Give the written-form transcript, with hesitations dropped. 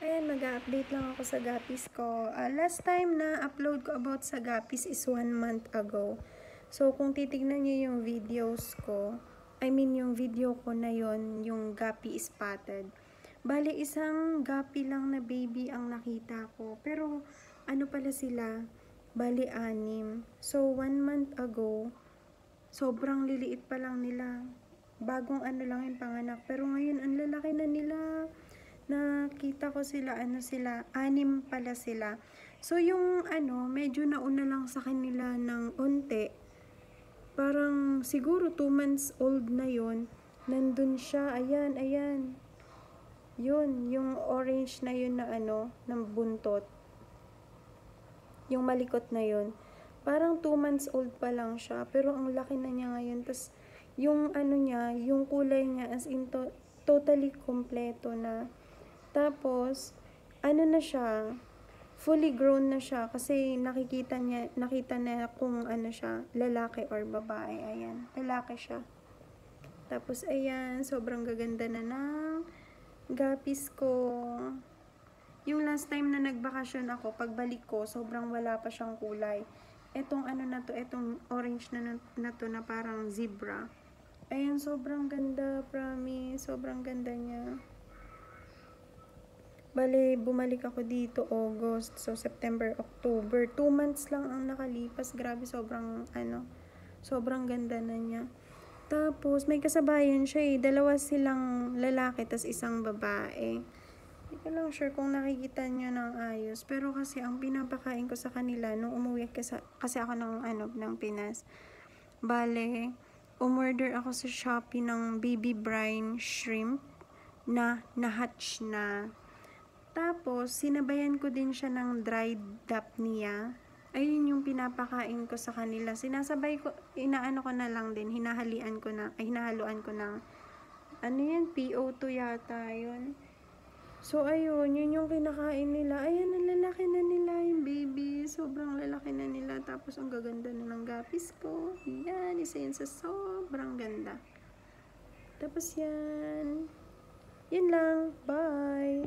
Ayan, mag-update lang ako sa guppies ko. Last time na upload ko about sa guppies is 1 month ago. So, kung titignan nyo yung videos ko, yung video ko na yon, yung guppy spotted. Bali, isang guppy lang na baby ang nakita ko. Pero, ano pala sila? Bali, 6. So, 1 month ago, sobrang liliit pa lang nila. Bagong ano lang yung panganak. Pero ngayon, ang lalaki na nila. Nakita ko sila, 6 pala sila. So, yung medyo nauna lang sa kanila ng unti. Parang siguro 2 months old na yon. Nandun siya, ayan. Yun, yung orange na yun na ng buntot. Yung malikot na yun. Parang 2 months old pa lang siya. Pero ang laki na niya ngayon. Tapos, yung niya, yung kulay niya as in totally kompleto na. Tapos, na siya, fully grown na siya kasi nakita na kung siya, lalaki or babae. Ayan, lalaki siya. Tapos, ayan, sobrang gaganda na ng guppies ko. Yung last time na nagbakasyon ako, pagbalik ko, sobrang wala pa siyang kulay. Etong na to, etong orange na to na parang zebra. Ayan, sobrang ganda, promise. Sobrang ganda niya. Bale, bumalik ako dito August. So, September, October. 2 months lang ang nakalipas. Grabe, sobrang ganda na niya. Tapos, may kasabayan siya 2 silang lalaki, tas isang babae. Hindi ko lang sure kung nakikita niyo ng ayos. Pero kasi, ang pinapakain ko sa kanila, nung umuwi kasi ako ng Pinas. Bale, umorder ako sa Shopee ng baby brine shrimp na hatch na. Tapos, sinabayan ko din siya ng dried Daphnia. Ayun yung pinapakain ko sa kanila. Sinasabay ko, inaano ko na lang din, hinahaluan ko ng, PO2 yata yun. So, ayun, yun yung kinakain nila. Ayan, ang lalaki na nila yung baby. Sobrang lalaki na nila. Tapos, ang gaganda na ng guppies ko. Yan, isa yun sa sobrang ganda. Tapos yan. Yun lang. Bye!